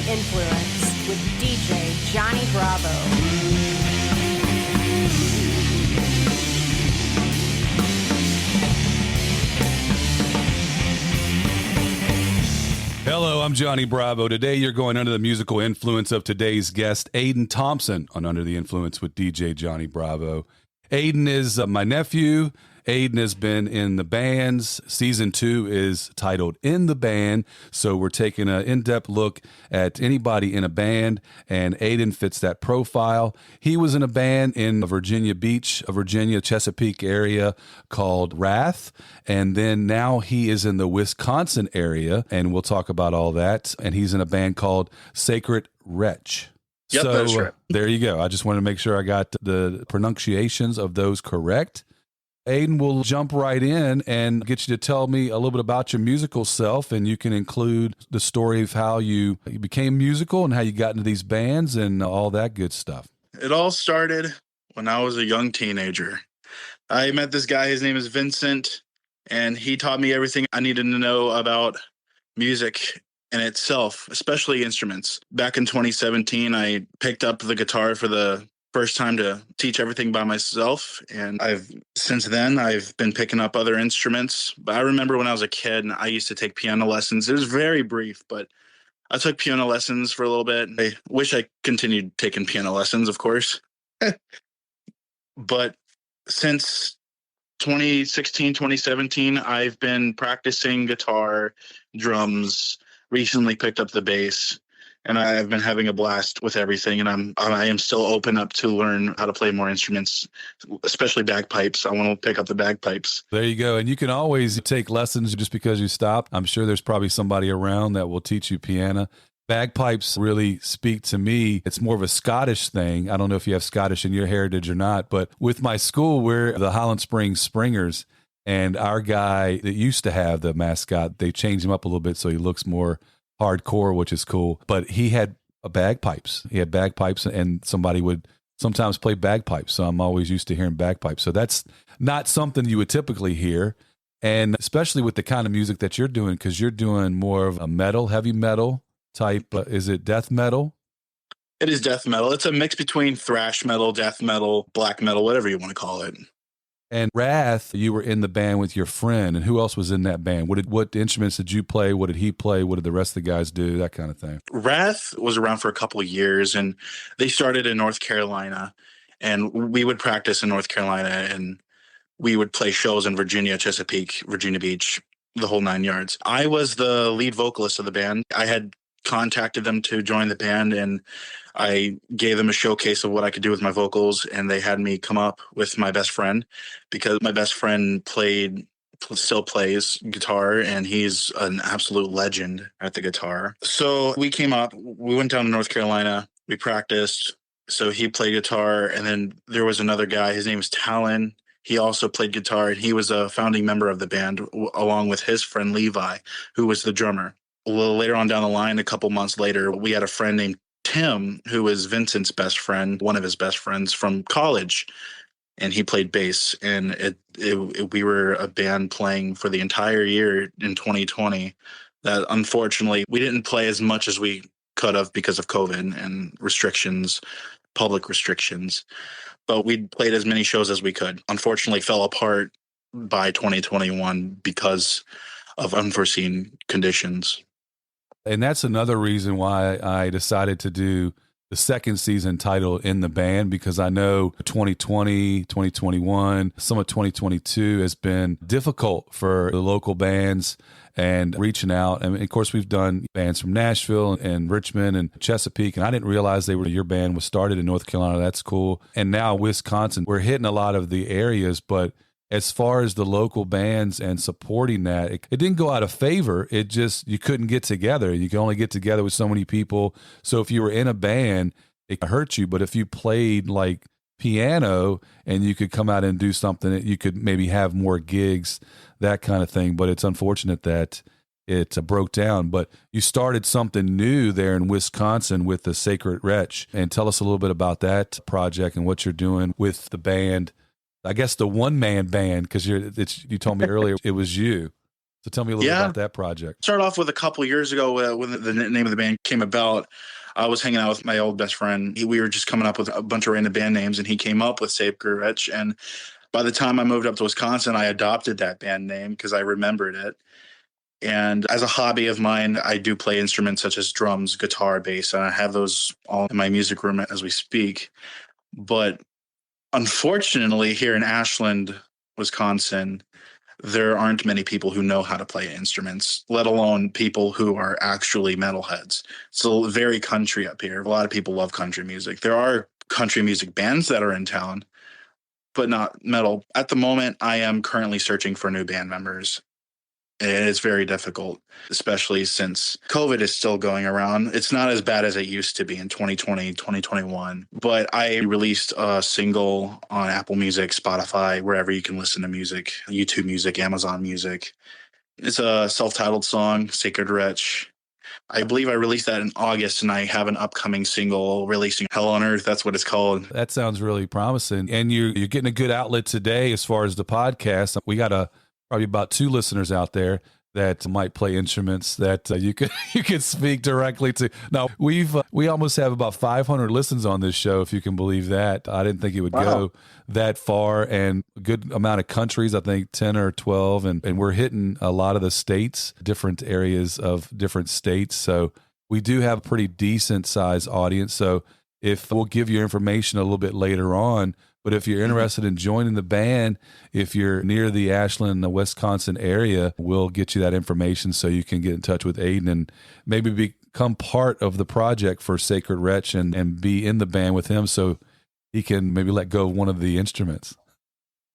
Influence with DJ Johnny Bravo. Hello, I'm Johnny Bravo. Today you're going under the musical influence of today's guest, Aedan Thompson, on Under the Influence with DJ Johnny Bravo. Aedan is my nephew. Aedan has been in the bands. Season 2 is titled In the Band, so we're taking an in-depth look at anybody in a band, and Aedan fits that profile. He was in a band in Virginia Beach, Virginia, Chesapeake area called Rathe, and then now he is in the Wisconsin area, and we'll talk about all that, and he's in a band called Sacred Wretch. Yep, so that's right. There you go. I just wanted to make sure I got the pronunciations of those correct. Aedan will jump right in and get you to tell me a little bit about your musical self, and you can include the story of how you became musical and how you got into these bands and all that good stuff. It all started when I was a young teenager. I met this guy, his name is Vincent, and he taught me everything I needed to know about music in itself, especially instruments. Back in 2017, I picked up the guitar for the first time to teach everything by myself, and since then I've been picking up other instruments. But I remember when I was a kid, I used to take piano lessons. It was very brief, but I took piano lessons for a little bit. I wish I continued taking piano lessons, of course. But since 2016, 2017, I've been practicing guitar, drums, recently picked up the bass, and I've been having a blast with everything. And I am still open up to learn how to play more instruments, especially bagpipes. I want to pick up the bagpipes. There you go. And you can always take lessons just because you stopped. I'm sure there's probably somebody around that will teach you piano. Bagpipes really speak to me. It's more of a Scottish thing. I don't know if you have Scottish in your heritage or not, but with my school, we're the Highland Springs Springers. And our guy that used to have the mascot, they changed him up a little bit so he looks more hardcore, which is cool. But he had bagpipes. He had bagpipes, and somebody would sometimes play bagpipes. So I'm always used to hearing bagpipes. So that's not something you would typically hear. And especially with the kind of music that you're doing, because you're doing more of a metal, heavy metal type. Is it death metal? It is death metal. It's a mix between thrash metal, death metal, black metal, whatever you want to call it. And Rathe, you were in the band with your friend, and who else was in that band? What instruments did you play? What did he play? What did the rest of the guys do? That kind of thing. Rathe was around for a couple of years, and they started in North Carolina, and we would practice in North Carolina, and we would play shows in Virginia, Chesapeake, Virginia Beach, the whole 9 yards. I was the lead vocalist of the band. I had contacted them to join the band, and I gave them a showcase of what I could do with my vocals, and they had me come up with my best friend, because my best friend still plays guitar, and he's an absolute legend at the guitar. So we came up, we went down to North Carolina, we practiced. So he played guitar, and then there was another guy, his name is Talon. He also played guitar, and he was a founding member of the band, along with his friend Levi, who was the drummer. A little later on down the line, a couple months later, we had a friend named Tim, who was Vincent's best friend, one of his best friends from college, and he played bass. And we were a band playing for the entire year in 2020 that unfortunately we didn't play as much as we could have because of COVID and restrictions, public restrictions. But we played as many shows as we could. Unfortunately, fell apart by 2021 because of unforeseen conditions. And that's another reason why I decided to do the second season title In the Band, because I know 2020, 2021, some of 2022 has been difficult for the local bands and reaching out. And of course, we've done bands from Nashville and Richmond and Chesapeake, and I didn't realize your band was started in North Carolina. That's cool. And now Wisconsin, we're hitting a lot of the areas, but as far as the local bands and supporting that, it didn't go out of favor. It just, you couldn't get together. You can only get together with so many people. So if you were in a band, it hurt you. But if you played like piano and you could come out and do something, you could maybe have more gigs, that kind of thing. But it's unfortunate that it broke down. But you started something new there in Wisconsin with the Sacred Wretch. And tell us a little bit about that project and what you're doing with the band. I guess the one-man band, because you told me earlier it was you. So tell me a little bit about that project. Started off with a couple years ago when the name of the band came about. I was hanging out with my old best friend. We were just coming up with a bunch of random band names, and he came up with Sacred Wretch. And by the time I moved up to Wisconsin, I adopted that band name because I remembered it. And as a hobby of mine, I do play instruments such as drums, guitar, bass, and I have those all in my music room as we speak. But unfortunately, here in Ashland, Wisconsin, there aren't many people who know how to play instruments, let alone people who are actually metalheads. So very country up here. A lot of people love country music. There are country music bands that are in town, but not metal. At the moment, I am currently searching for new band members. It is very difficult, especially since COVID is still going around. It's not as bad as it used to be in 2020, 2021. But I released a single on Apple Music, Spotify, wherever you can listen to music, YouTube Music, Amazon Music. It's a self-titled song, Sacred Wretch. I believe I released that in August, and I have an upcoming single releasing, Hell on Earth. That's what it's called. That sounds really promising. And you're getting a good outlet today as far as the podcast. We got probably about 2 listeners out there that might play instruments that you could speak directly to. Now we almost have about 500 listens on this show, if you can believe that. I didn't think it would go that far, and a good amount of countries. I think 10 or 12, and we're hitting a lot of the states, different areas of different states. So we do have a pretty decent size audience. So if we'll give you information a little bit later on. But if you're interested in joining the band, if you're near the Ashland, the Wisconsin area, we'll get you that information so you can get in touch with Aedan and maybe become part of the project for Sacred Wretch and be in the band with him so he can maybe let go of one of the instruments.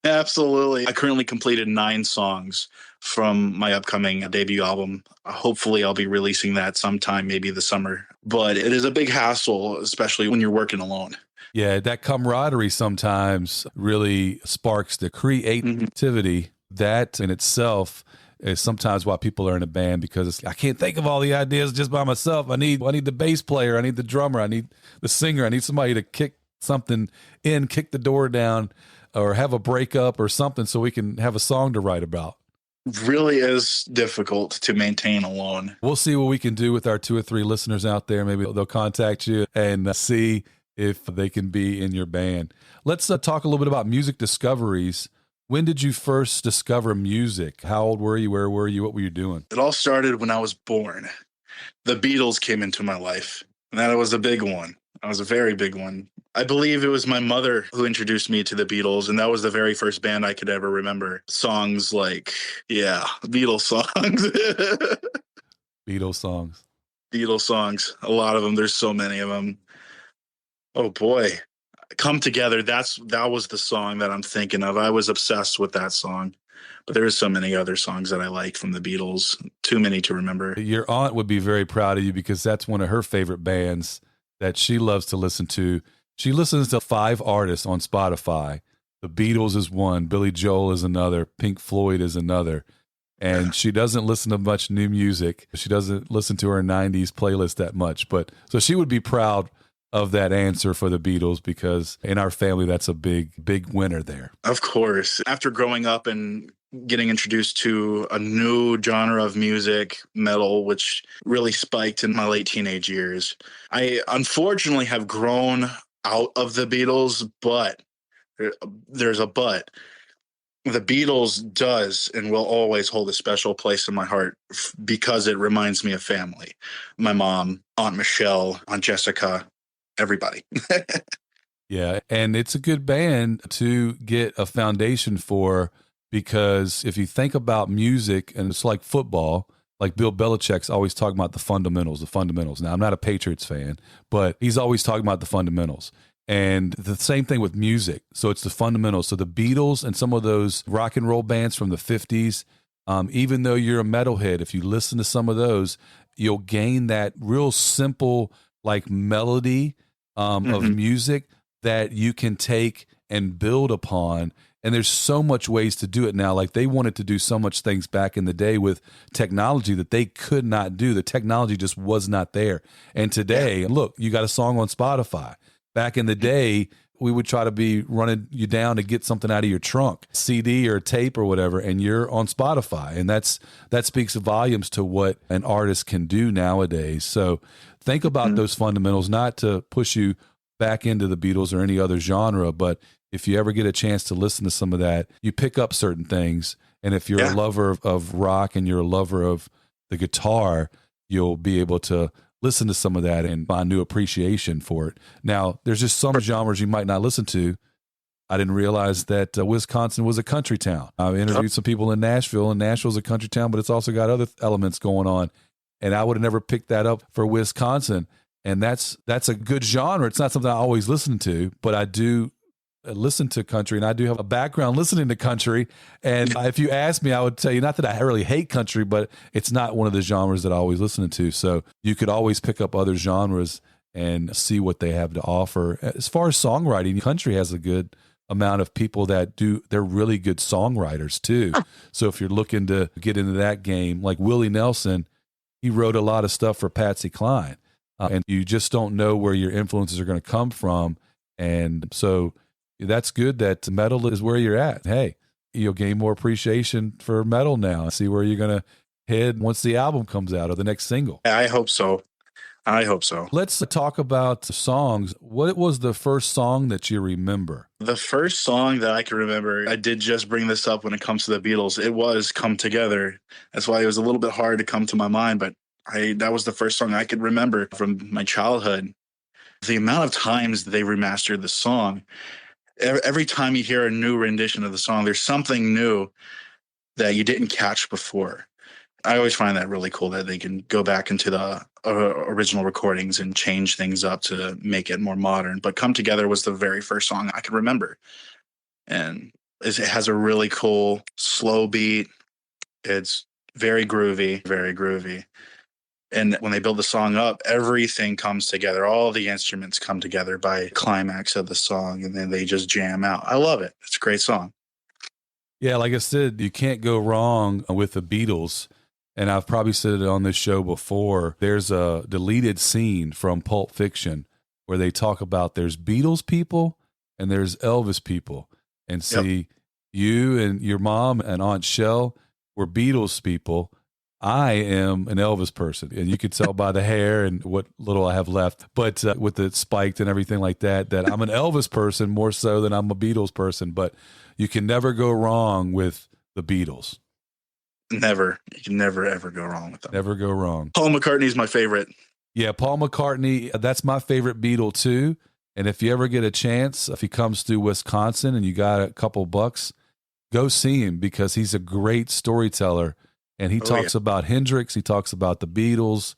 Absolutely. I currently completed 9 songs from my upcoming debut album. Hopefully I'll be releasing that sometime, maybe this summer. But it is a big hassle, especially when you're working alone. Yeah, that camaraderie sometimes really sparks the creativity. That in itself is sometimes why people are in a band, because I can't think of all the ideas just by myself. I need the bass player, I need the drummer, I need the singer, I need somebody to kick something in, kick the door down, or have a breakup or something so we can have a song to write about. Really is difficult to maintain alone. We'll see what we can do with our 2 or 3 listeners out there. Maybe they'll contact you and see if they can be in your band. Let's talk a little bit about music discoveries. When did you first discover music? How old were you? Where were you? What were you doing? It all started when I was born. The Beatles came into my life, and that was a big one. That was a very big one. I believe it was my mother who introduced me to the Beatles, and that was the very first band I could ever remember. Songs like, Beatles songs. Beatles songs. Beatles songs. A lot of them. There's so many of them. Oh boy, Come Together. That was the song that I'm thinking of. I was obsessed with that song, but there are so many other songs that I like from the Beatles. Too many to remember. Your aunt would be very proud of you because that's one of her favorite bands that she loves to listen to. She listens to 5 artists on Spotify. The Beatles is one, Billy Joel is another, Pink Floyd is another. And she doesn't listen to much new music. She doesn't listen to her 90s playlist that much. But so she would be proud of that answer for the Beatles, because in our family, that's a big winner there. Of course. After growing up and getting introduced to a new genre of music, metal, which really spiked in my late teenage years, I unfortunately have grown out of the Beatles, but there's a but. The Beatles does and will always hold a special place in my heart because it reminds me of family. My mom, Aunt Michelle, Aunt Jessica, everybody. Yeah, and it's a good band to get a foundation for, because if you think about music, and it's like football, like Bill Belichick's always talking about the fundamentals. Now, I'm not a Patriots fan, but he's always talking about the fundamentals. And the same thing with music. So it's the fundamentals. So the Beatles and some of those rock and roll bands from the 50s, even though you're a metalhead, if you listen to some of those, you'll gain that real simple like melody of music that you can take and build upon. And there's so much ways to do it now. Like they wanted to do so much things back in the day with technology that they could not do. The technology just was not there. And today, look, you got a song on Spotify. Back in the day, we would try to be running you down to get something out of your trunk, CD or tape or whatever, and you're on Spotify. And that speaks volumes to what an artist can do nowadays. So think about those fundamentals, not to push you back into the Beatles or any other genre, but if you ever get a chance to listen to some of that, you pick up certain things. And if you're a lover of rock and you're a lover of the guitar, you'll be able to listen to some of that and find new appreciation for it. Now, there's just some genres you might not listen to. I didn't realize that Wisconsin was a country town. I interviewed some people in Nashville, and Nashville's a country town, but it's also got other elements going on. And I would have never picked that up for Wisconsin. And that's a good genre. It's not something I always listen to, but I do listen to country, and I do have a background listening to country. And if you ask me, I would tell you, not that I really hate country, but it's not one of the genres that I always listen to. So you could always pick up other genres and see what they have to offer. As far as songwriting, country has a good amount of people they're really good songwriters too. So if you're looking to get into that game, like Willie Nelson, he wrote a lot of stuff for Patsy Cline. And you just don't know where your influences are going to come from. And so that's good that metal is where you're at. Hey, you'll gain more appreciation for metal now. See where you're going to head once the album comes out or the next single. I hope so. Let's talk about songs. What was the first song that you remember? The first song that I can remember, I did just bring this up when it comes to the Beatles. It was Come Together. That's why it was a little bit hard to come to my mind, but that was the first song I could remember from my childhood. The amount of times they remastered the song, every time you hear a new rendition of the song, there's something new that you didn't catch before. I always find that really cool that they can go back into the original recordings and change things up to make it more modern. But Come Together was the very first song I can remember. And it has a really cool slow beat. It's very groovy, very groovy. And when they build the song up, everything comes together. All the instruments come together by climax of the song, and then they just jam out. I love it. It's a great song. Yeah, like I said, you can't go wrong with the Beatles. And I've probably said it on this show before. There's a deleted scene from Pulp Fiction where they talk about there's Beatles people and there's Elvis people. And see, you and your mom and Aunt Shell were Beatles people. I am an Elvis person, and you could tell by the hair and what little I have left, but with it spiked and everything like that I'm an Elvis person more so than I'm a Beatles person. But you can never go wrong with the Beatles. Never. You can never, ever go wrong with them. Never go wrong. Paul McCartney's my favorite. Yeah, Paul McCartney, that's my favorite Beatle too. And if you ever get a chance, if he comes through Wisconsin and you got a couple bucks, go see him, because he's a great storyteller. And he talks about Hendrix. He talks about the Beatles.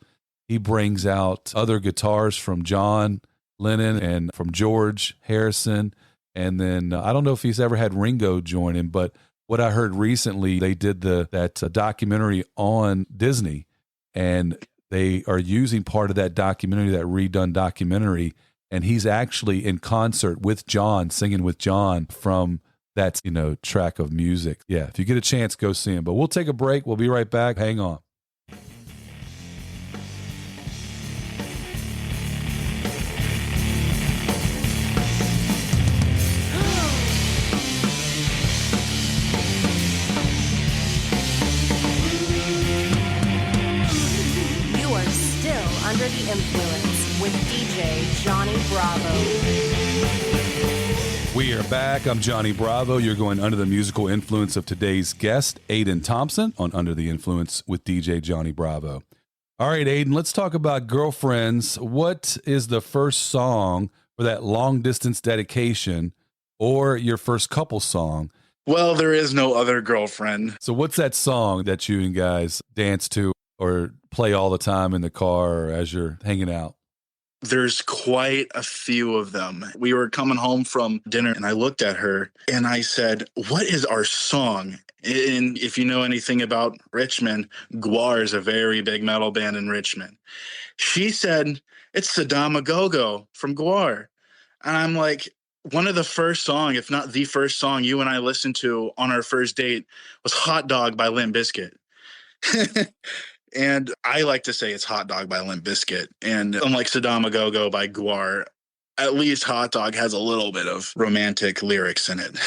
He brings out other guitars from John Lennon and from George Harrison. And then I don't know if he's ever had Ringo join him, but what I heard recently, they did that documentary on Disney, and they are using part of that documentary, that redone documentary, and he's actually in concert with John, singing with John from that, track of music. Yeah, if you get a chance, go see him. But we'll take a break. We'll be right back. Hang on. You are still under the influence with DJ Johnny Bravo. We are back. I'm Johnny Bravo. You're going under the musical influence of today's guest, Aedan Thompson, on Under the Influence with DJ Johnny Bravo. All right, Aedan, let's talk about Girlfriends. What is the first song for that long distance dedication, or your first couple song? Well, there is no other girlfriend. So what's that song that you and guys dance to or play all the time in the car or as you're hanging out? There's quite a few of them. We were coming home from dinner and I looked at her and I said, what is our song? And if you know anything about Richmond, Gwar is a very big metal band in Richmond. She said, it's Sadama Go-Go from Gwar. And I'm like, one of the first song, if not the first song you and I listened to on our first date was Hot Dog by Limp Bizkit. And I like to say it's Hot Dog by Limp Bizkit. And unlike Sadama Go-Go by Gwar, at least Hot Dog has a little bit of romantic lyrics in it.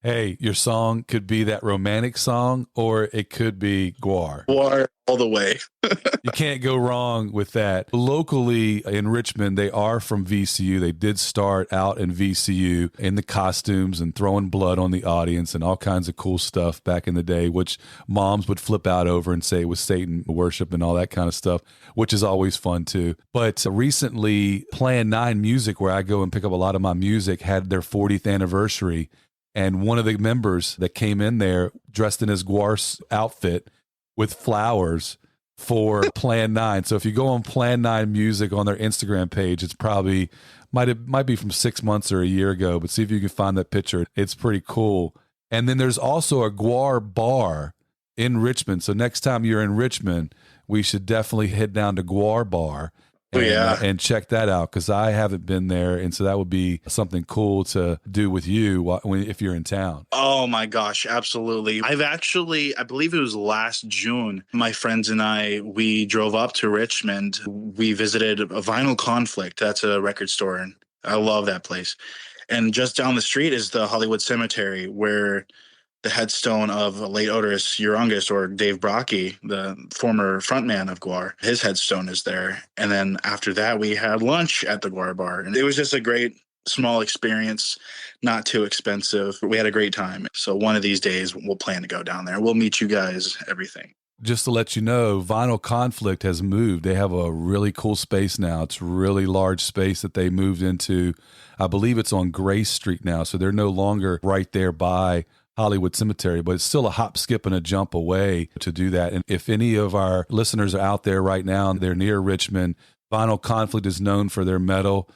Hey, your song could be that romantic song, or it could be Guar. Guar all the way. You can't go wrong with that. Locally in Richmond, they are from VCU. They did start out in VCU in the costumes and throwing blood on the audience and all kinds of cool stuff back in the day, which moms would flip out over and say it was Satan worship and all that kind of stuff, which is always fun too. But recently, Plan 9 Music, where I go and pick up a lot of my music, had their 40th anniversary. And one of the members that came in there dressed in his Guar's outfit with flowers for Plan 9. So if you go on Plan 9 Music on their Instagram page, it's probably might be from 6 months or a year ago, but see if you can find that picture. It's pretty cool. And then there's also a Guar bar in Richmond. So next time you're in Richmond, we should definitely head down to Guar Bar. And check that out, because I haven't been there, and so that would be something cool to do with you if you're in town. Oh my gosh, absolutely. I believe it was last June, my friends and we drove up to Richmond. We visited a Vinyl Conflict. That's a record store, and I love that place. And just down the street is the Hollywood Cemetery, where the headstone of late Otis Urungus, or Dave Brockie, the former frontman of Guar. His headstone is there. And then after that, we had lunch at the Guar Bar. And it was just a great small experience, not too expensive. We had a great time. So one of these days, we'll plan to go down there. We'll meet you guys, everything. Just to let you know, Vinyl Conflict has moved. They have a really cool space now. It's a really large space that they moved into. I believe it's on Grace Street now. So they're no longer right there by Hollywood Cemetery, but it's still a hop, skip, and a jump away to do that. And if any of our listeners are out there right now, they're near Richmond, Vinyl Conflict is known for their metal,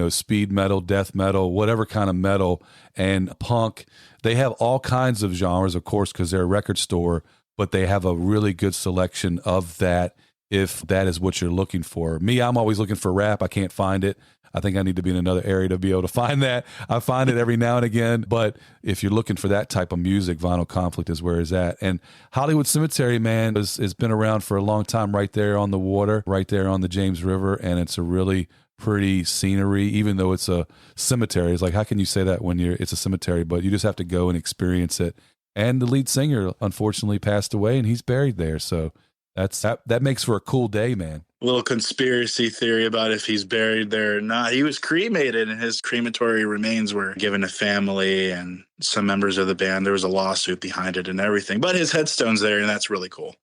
speed metal, death metal, whatever kind of metal, and punk. They have all kinds of genres, of course, because they're a record store, but they have a really good selection of that if that is what you're looking for. Me, I'm always looking for rap. I can't find it. I think I need to be in another area to be able to find that. I find it every now and again, but if you're looking for that type of music, Vinyl Conflict is where it's at. And Hollywood Cemetery, man, has been around for a long time, right there on the water, right there on the James River, and it's a really pretty scenery, even though it's a cemetery. It's like, how can you say that when it's a cemetery? But you just have to go and experience it. And the lead singer, unfortunately, passed away, and he's buried there. So that makes for a cool day, man. A little conspiracy theory about if he's buried there or not. He was cremated, and his crematory remains were given to family and some members of the band. There was a lawsuit behind it and everything, but his headstone's there, and that's really cool.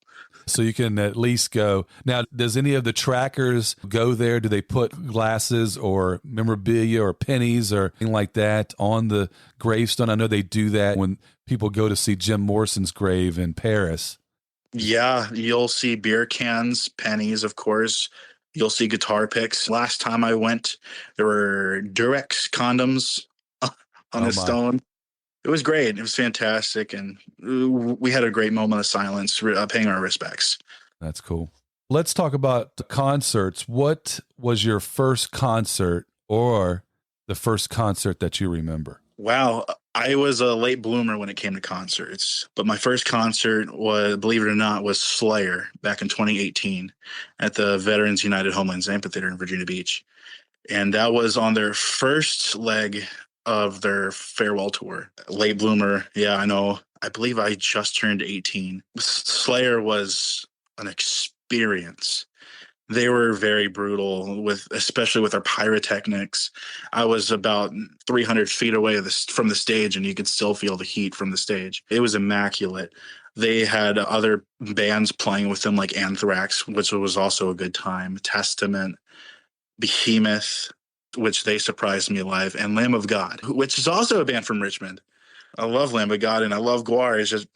So you can at least go. Now, does any of the trackers go there? Do they put glasses or memorabilia or pennies or anything like that on the gravestone? I know they do that when people go to see Jim Morrison's grave in Paris. Yeah, you'll see beer cans, pennies, of course. You'll see guitar picks. Last time I went, there were Durex condoms on his stone. It was great. It was fantastic. And we had a great moment of silence, paying our respects. That's cool. Let's talk about the concerts. What was your first concert or the first concert that you remember? Wow. I was a late bloomer when it came to concerts, but my first concert was, believe it or not, was Slayer back in 2018 at the Veterans United Homelands Amphitheater in Virginia Beach. And that was on their first leg of their farewell tour. Late bloomer. Yeah, I know. I believe I just turned 18. Slayer was an experience. They were very brutal, especially with our pyrotechnics. I was about 300 feet away from the stage, and you could still feel the heat from the stage. It was immaculate. They had other bands playing with them, like Anthrax, which was also a good time, Testament, Behemoth, which they surprised me live, and Lamb of God, which is also a band from Richmond. I love Lamb of God, and I love Guar. It's just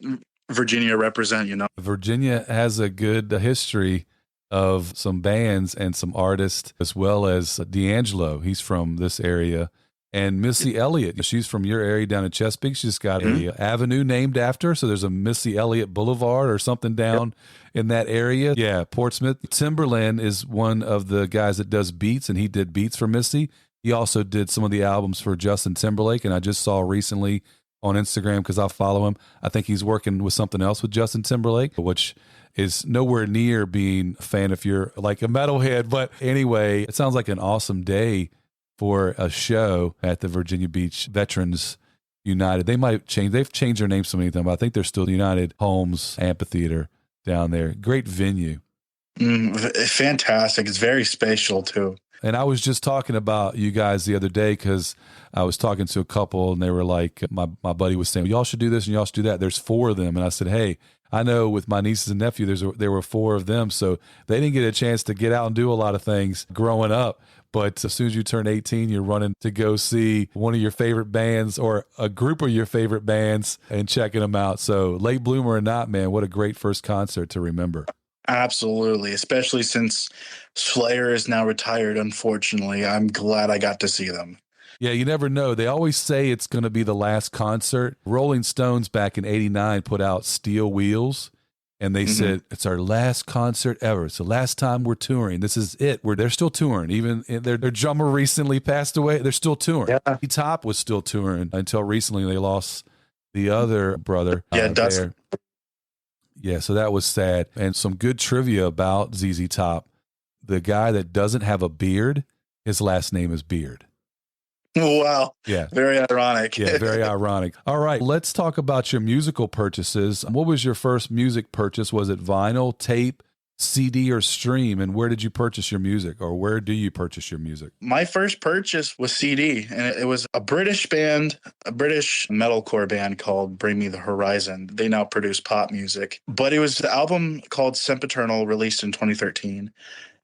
Virginia represent, Virginia has a good history of some bands and some artists, as well as D'Angelo. He's from this area. And Missy Elliott, she's from your area down in Chesapeake. She's got a avenue named after her. So there's a Missy Elliott Boulevard or something down in that area. Yeah, Portsmouth. Timberland is one of the guys that does beats, and he did beats for Missy. He also did some of the albums for Justin Timberlake, and I just saw recently on Instagram, because I follow him, I think he's working with something else with Justin Timberlake, which is nowhere near being a fan if you're like a metalhead. But anyway, it sounds like an awesome day for a show at the Virginia Beach Veterans United. They might change. They've changed their name so many times, but I think they're still the United Homes Amphitheater down there. Great venue. Fantastic. It's very spatial too. And I was just talking about you guys the other day because I was talking to a couple and they were like, my buddy was saying, y'all should do this and y'all should do that. There's 4 of them. And I said, hey, I know with my nieces and nephew, there were 4 of them. So they didn't get a chance to get out and do a lot of things growing up. But as soon as you turn 18, you're running to go see one of your favorite bands or a group of your favorite bands and checking them out. So late bloomer or not, man, what a great first concert to remember. Absolutely, especially since Slayer is now retired, unfortunately. I'm glad I got to see them. Yeah, you never know. They always say it's going to be the last concert. Rolling Stones back in '89 put out Steel Wheels, and they said, it's our last concert ever. It's the last time we're touring. This is it. They're still touring. Even their drummer recently passed away. They're still touring. Yeah. Top was still touring until recently. They lost the other brother. There. Yeah, so that was sad. And some good trivia about ZZ Top. The guy that doesn't have a beard, his last name is Beard. Wow. Yeah. Very ironic. Yeah, very ironic. All right, let's talk about your musical purchases. What was your first music purchase? Was it vinyl, tape, CD, or stream? And where did you purchase your music, or where do you purchase your music? My first purchase was CD, and it was a British band, a British metalcore band called Bring Me the Horizon. They now produce pop music, but it was the album called Sempiternal, released in 2013.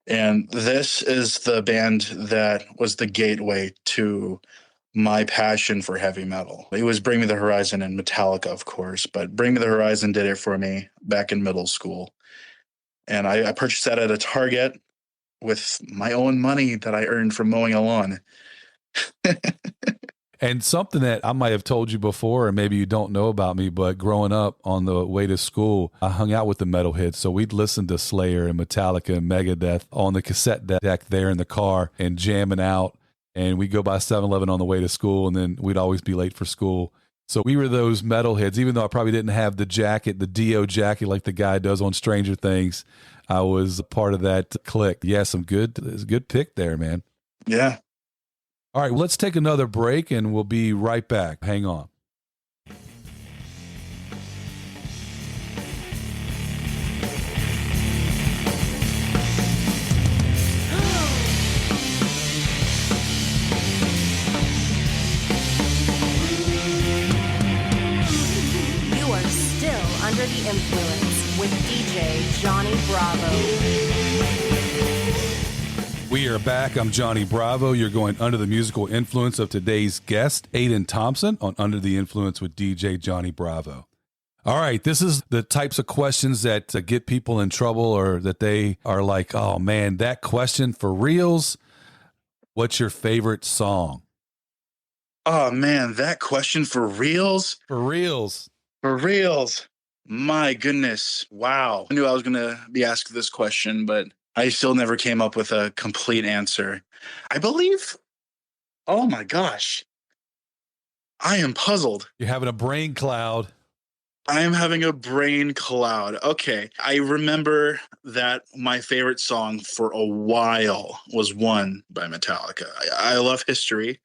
And this is the band that was the gateway to my passion for heavy metal. It was Bring Me the Horizon and Metallica, of course, but Bring Me the Horizon did it for me back in middle school. And I purchased that at a Target with my own money that I earned from mowing a lawn. And something that I might have told you before, and maybe you don't know about me, but growing up on the way to school, I hung out with the Metalheads. So we'd listen to Slayer and Metallica and Megadeth on the cassette deck there in the car and jamming out. And we'd go by 7-Eleven on the way to school, and then we'd always be late for school. So we were those metalheads, even though I probably didn't have the jacket, the Dio jacket like the guy does on Stranger Things. I was a part of that clique. Yeah, it's a good pick there, man. Yeah. All right, let's take another break and we'll be right back. Hang on. Under the Influence with DJ Johnny Bravo. We are back. I'm Johnny Bravo. You're going under the musical influence of today's guest, Aedan Thompson, on Under the Influence with DJ Johnny Bravo. All right, this is the types of questions that get people in trouble, or that they are like, oh man, that question for reals. What's your favorite song? Oh man, that question for reals? For reals. For reals. My goodness. Wow. I knew I was going to be asked this question, but I still never came up with a complete answer. I believe, oh my gosh, I am puzzled. You're having a brain cloud. I am having a brain cloud. Okay. I remember that my favorite song for a while was One by Metallica. I love history.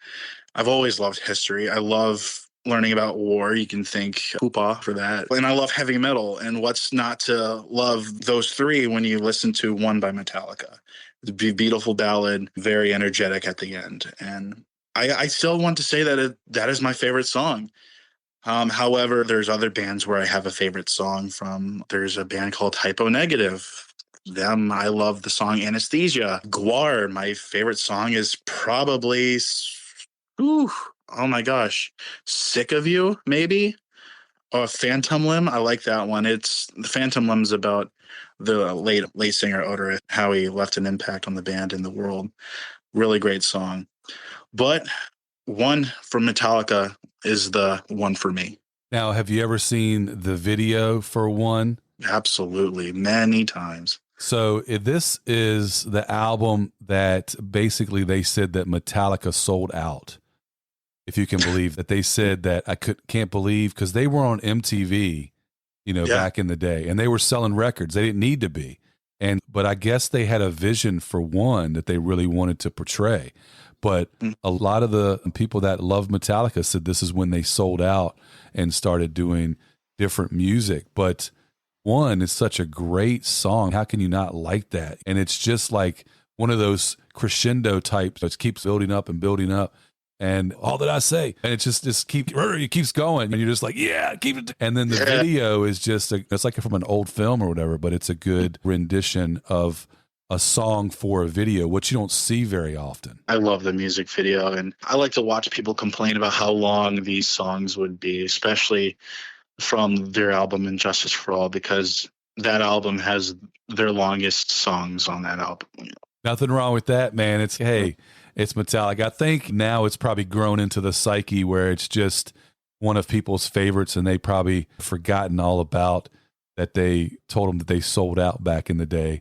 I've always loved history. I love learning about war. You can thank Hoopa for that. And I love heavy metal. And what's not to love those three when you listen to One by Metallica? It's a beautiful ballad, very energetic at the end. And I still want to say that that is my favorite song. However, there's other bands where I have a favorite song from. There's a band called Hypo Negative. Them, I love the song Anesthesia. Gwar, my favorite song is probably, oh my gosh, Sick of You, maybe? Or Phantom Limb, I like that one. It's the Phantom Limb's about the late singer Odor, how he left an impact on the band and the world. Really great song. But One from Metallica is the one for me. Now, have you ever seen the video for One? Absolutely, many times. So this is the album that basically they said that Metallica sold out. If you can believe that, they said that can't believe, because they were on MTV, back in the day, and they were selling records. They didn't need to be. But I guess they had a vision for One that they really wanted to portray. but a lot of the people that love Metallica said this is when they sold out and started doing different music. But one, it's such a great song. How can you not like that? And it's just like one of those crescendo types that keeps building up and building up. And all that I say, and it just keeps going, and you're just like, yeah, keep it. And then the video is just it's like from an old film or whatever, but it's a good rendition of a song for a video, which you don't see very often. I love the music video, and I like to watch people complain about how long these songs would be, especially from their album Injustice for All, because that album has their longest songs on that album. Nothing wrong with that, man. It's Metallica. I think now it's probably grown into the psyche where it's just one of people's favorites, and they probably forgotten all about that. They told them that they sold out back in the day.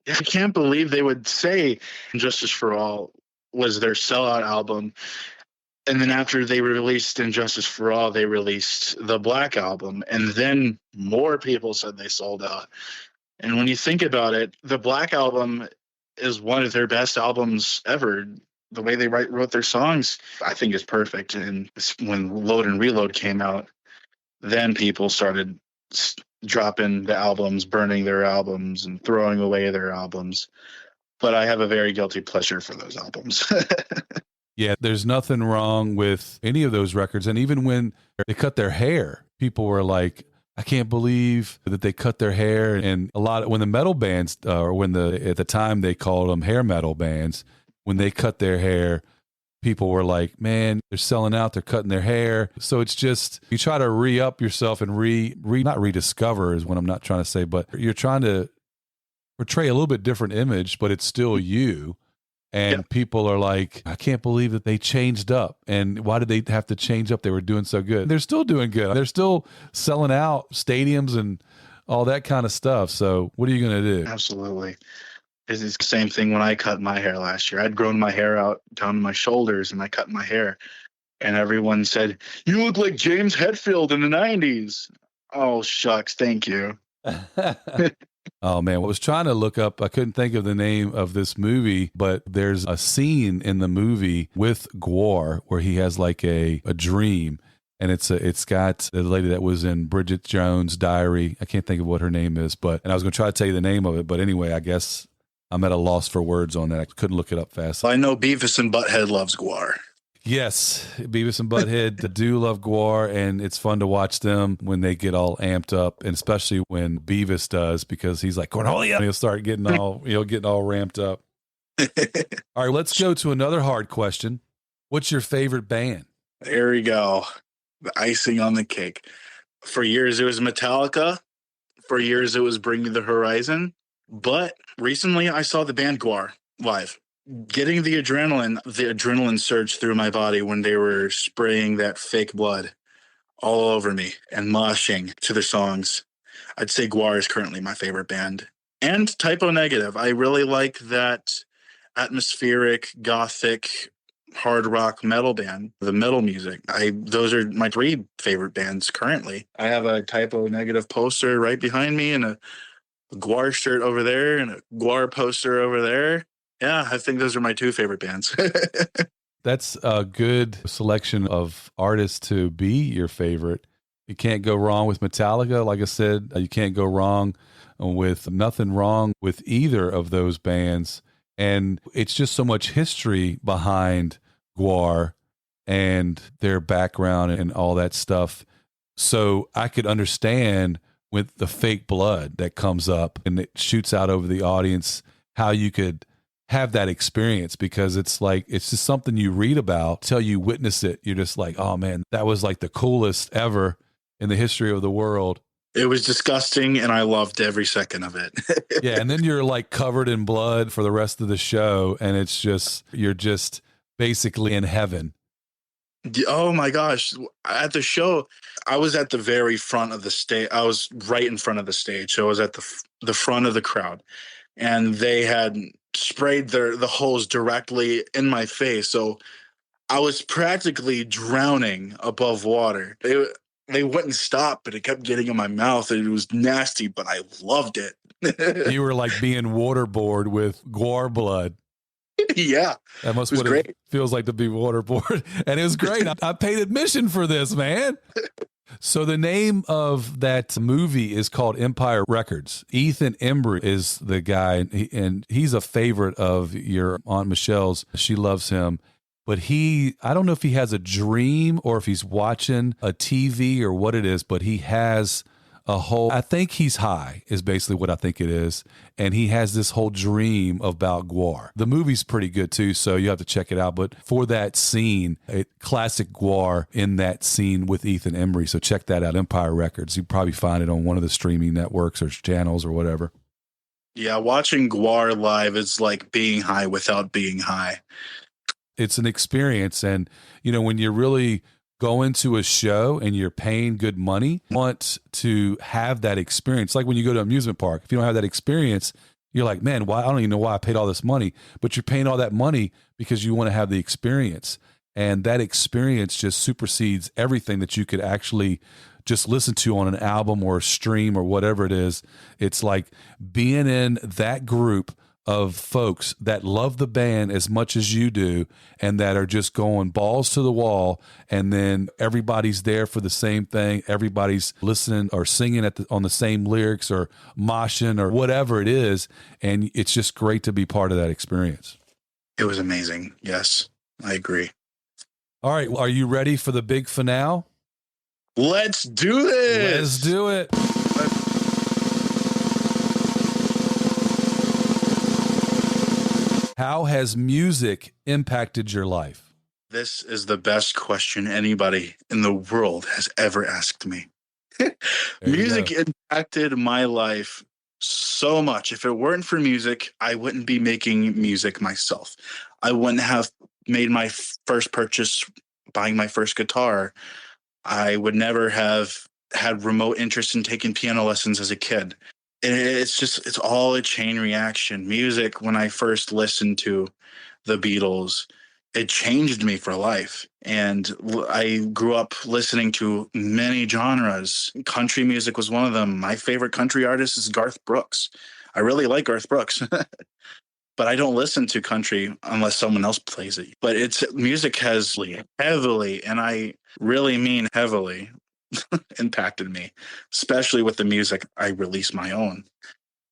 I can't believe they would say Injustice for All was their sellout album. And then after they released Injustice for All, they released the Black Album. And then more people said they sold out. And when you think about it, the Black Album is one of their best albums ever. The way they wrote their songs, I think, is perfect. And when Load and Reload came out, then people started dropping the albums, burning their albums, and throwing away their albums. But I have a very guilty pleasure for those albums. Yeah, there's nothing wrong with any of those records. And even when they cut their hair, people were like, I can't believe that they cut their hair. And when the metal bands, or at the time they called them hair metal bands, when they cut their hair, people were like, man, they're selling out, they're cutting their hair. So it's just, you try to re-up yourself and not rediscover is what I'm not trying to say, but you're trying to portray a little bit different image, but it's still you. And people are like, I can't believe that they changed up. And why did they have to change up? They were doing so good. They're still doing good. They're still selling out stadiums and all that kind of stuff. So what are you going to do? Absolutely. It's the same thing when I cut my hair last year. I'd grown my hair out down to my shoulders, and I cut my hair. And everyone said, you look like James Hetfield in the 90s. Oh, shucks. Thank you. Oh, man. I was trying to look up. I couldn't think of the name of this movie, but there's a scene in the movie with Gwar where he has like a dream. And it's got the lady that was in Bridget Jones' Diary. I can't think of what her name is, and I was going to try to tell you the name of it. But anyway, I guess I'm at a loss for words on that. I couldn't look it up fast. Well, I know Beavis and Butthead loves Gwar. Yes, Beavis and Butthead do love Gwar, and it's fun to watch them when they get all amped up, and especially when Beavis does, because he's like, Cornelia, and he'll start getting all ramped up. All right, let's go to another hard question. What's your favorite band? There we go. The icing on the cake. For years, it was Metallica. For years, it was Bring Me the Horizon. But recently, I saw the band Gwar live. Getting the adrenaline surged through my body when they were spraying that fake blood all over me and moshing to their songs. I'd say Gwar is currently my favorite band. And Typo Negative. I really like that atmospheric, gothic, hard rock metal band, the metal music. Those are my three favorite bands currently. I have a Typo Negative poster right behind me, and a Gwar shirt over there, and a Gwar poster over there. Yeah, I think those are my two favorite bands. That's a good selection of artists to be your favorite. You can't go wrong with Metallica. Like I said, you can't go wrong with nothing wrong with either of those bands. And it's just so much history behind Gwar and their background and all that stuff. So I could understand with the fake blood that comes up and it shoots out over the audience, how you could have that experience, because it's just something you read about till you witness it. You're just like, oh man, that was like the coolest ever in the history of the world. It was disgusting, and I loved every second of it. Yeah, and then you're like covered in blood for the rest of the show, and it's just, you're just basically in heaven. Oh my gosh. At the show, I was at the very front of the stage. I was right in front of the stage. So I was at the front of the crowd, and they had sprayed the hose directly in my face. So I was practically drowning above water. They wouldn't stop, but it kept getting in my mouth, and it was nasty, but I loved it. You were like being waterboarded with Gwar blood. Yeah. That must It was what great. it feels like to be waterboard. And it was great. I paid admission for this, man. So the name of that movie is called Empire Records. Ethan Embry is the guy, and he's a favorite of your Aunt Michelle's. She loves him. But I don't know if he has a dream or if he's watching a TV or what it is, but he has I think he's high is basically what I think it is. And he has this whole dream about GWAR. The movie's pretty good too, so you have to check it out. But for that scene, classic GWAR in that scene with Ethan Embry. So check that out, Empire Records. You probably find it on one of the streaming networks or channels or whatever. Yeah, watching GWAR live is like being high without being high. It's an experience. And, when you're really going to a show and you're paying good money, you want to have that experience. Like when you go to an amusement park, if you don't have that experience, you're like, man, why? I don't even know why I paid all this money, but you're paying all that money because you want to have the experience. And that experience just supersedes everything that you could actually just listen to on an album or a stream or whatever it is. It's like being in that group of folks that love the band as much as you do and that are just going balls to the wall, and then everybody's there for the same thing. Everybody's listening or singing on the same lyrics or moshing or whatever it is, and it's just great to be part of that experience. It was amazing. Yes, I agree. All right, are you ready for the big finale? Let's do this! Let's do it! How has music impacted your life? This is the best question anybody in the world has ever asked me. Music impacted my life so much. If it weren't for music, I wouldn't be making music myself. I wouldn't have made my first purchase, buying my first guitar. I would never have had remote interest in taking piano lessons as a kid. It's all a chain reaction. Music, when I first listened to the Beatles, it changed me for life. And I grew up listening to many genres. Country music was one of them. My favorite country artist is Garth Brooks. I really like Garth Brooks, but I don't listen to country unless someone else plays it. But music has heavily, and I really mean heavily, impacted me, especially with the music I release my own.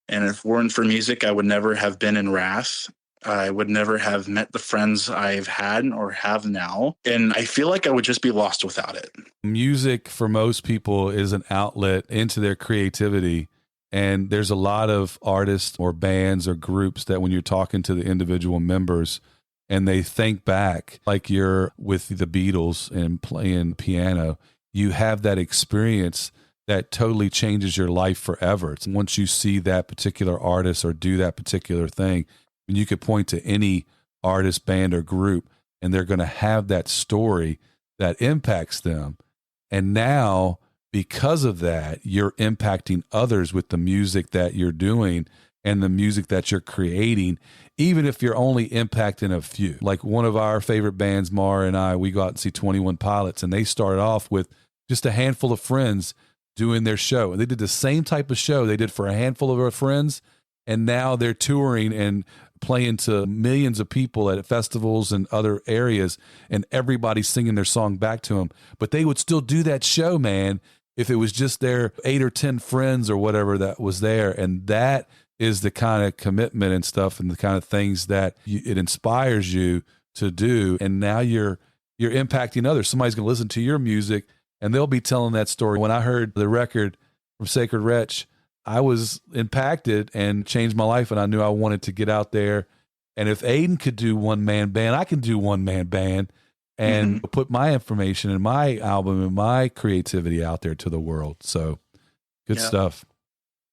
And if it weren't for music, I would never have been in Rathe. I would never have met the friends I've had or have now. And I feel like I would just be lost without it. Music for most people is an outlet into their creativity. And there's a lot of artists or bands or groups that when you're talking to the individual members and they think back, like you're with the Beatles and playing piano, you have that experience that totally changes your life forever. It's once you see that particular artist or do that particular thing, and you could point to any artist, band, or group, and they're going to have that story that impacts them. And now, because of that, you're impacting others with the music that you're doing and the music that you're creating, even if you're only impacting a few. Like one of our favorite bands, Mara and I, we go out and see 21 Pilots, and they started off with just a handful of friends doing their show. And they did the same type of show they did for a handful of our friends. And now they're touring and playing to millions of people at festivals and other areas, and everybody's singing their song back to them. But they would still do that show, man, if it was just their 8 or 10 friends or whatever that was there. And that is the kind of commitment and stuff and the kind of things that it inspires you to do. And now you're impacting others. Somebody's going to listen to your music and they'll be telling that story. When I heard the record from Sacred Wretch, I was impacted and changed my life, and I knew I wanted to get out there. And if Aedan could do one-man band, I can do one-man band and put my information and my album and my creativity out there to the world. So good stuff.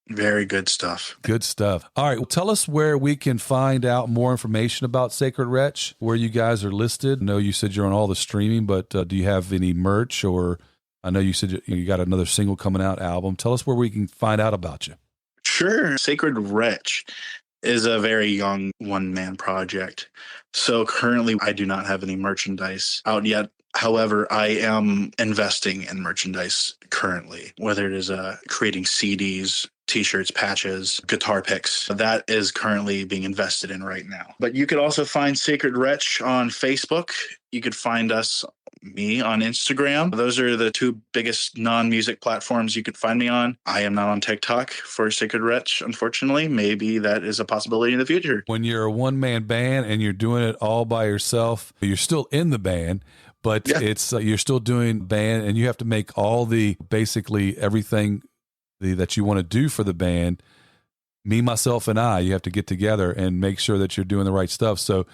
Very good stuff. Good stuff. All right. Well, tell us where we can find out more information about Sacred Wretch, where you guys are listed. I know you said you're on all the streaming, but do you have any merch, or I know you said you got another single coming out, album. Tell us where we can find out about you. Sure. Sacred Wretch is a very young one-man project. So currently I do not have any merchandise out yet. However, I am investing in merchandise currently, whether it is creating CDs, t-shirts, patches, guitar picks. That is currently being invested in right now. But you could also find Sacred Wretch on Facebook. You could find me on Instagram. Those are the two biggest non-music platforms you could find me on. I am not on TikTok for Sacred Wretch, unfortunately. Maybe that is a possibility in the future. When you're a one-man band and you're doing it all by yourself, you're still in the band, but it's you're still doing band, and you have to make all the basically everything that you want to do for the band. Me, myself, and you have to get together and make sure that you're doing the right stuff. So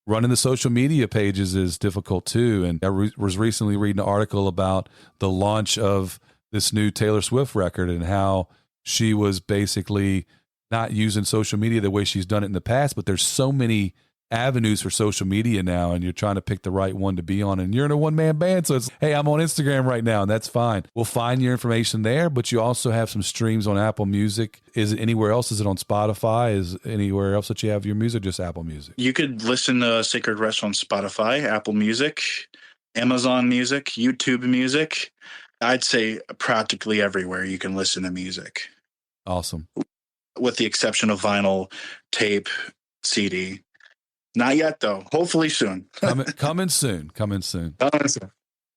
running the social media pages is difficult too. And I was recently reading an article about the launch of this new Taylor Swift record and how she was basically not using social media the way she's done it in the past, but there's so many avenues for social media now, and you're trying to pick the right one to be on, and you're in a one-man band, so it's, hey, I'm on Instagram right now, and that's fine. We'll find your information there, but you also have some streams on Apple Music. Is it anywhere else? Is it on Spotify? Is anywhere else that you have your music, just Apple Music? You could listen to Sacred Wretch on Spotify, Apple Music, Amazon Music, YouTube Music. I'd say practically everywhere you can listen to music. Awesome. With the exception of vinyl, tape, CD. Not yet, though. Hopefully soon. Coming soon.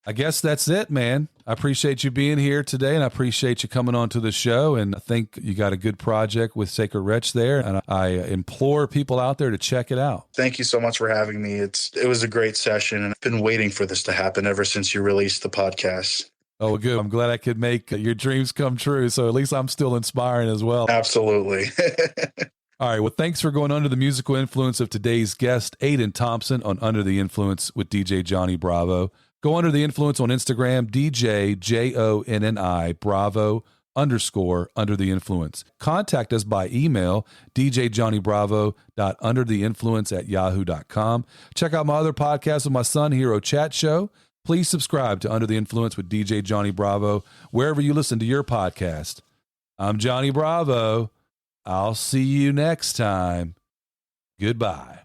I guess that's it, man. I appreciate you being here today, and I appreciate you coming on to the show. And I think you got a good project with Sacred Wretch there, and I implore people out there to check it out. Thank you so much for having me. It was a great session, and I've been waiting for this to happen ever since you released the podcast. Oh, good. I'm glad I could make your dreams come true. So at least I'm still inspiring as well. Absolutely. All right. Well, thanks for going under the musical influence of today's guest, Aedan Thompson, on Under the Influence with DJ Johnny Bravo. Go under the influence on Instagram, DJ JONNI Bravo _ under the influence. Contact us by email, djjohnnybravo.undertheinfluence@yahoo.com. Check out my other podcast with my son, Hero Chat Show. Please subscribe to Under the Influence with DJ Johnny Bravo, wherever you listen to your podcast. I'm Johnny Bravo. I'll see you next time. Goodbye.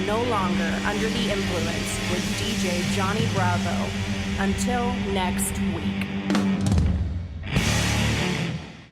No longer under the influence with DJ Johnny Bravo. Until next week.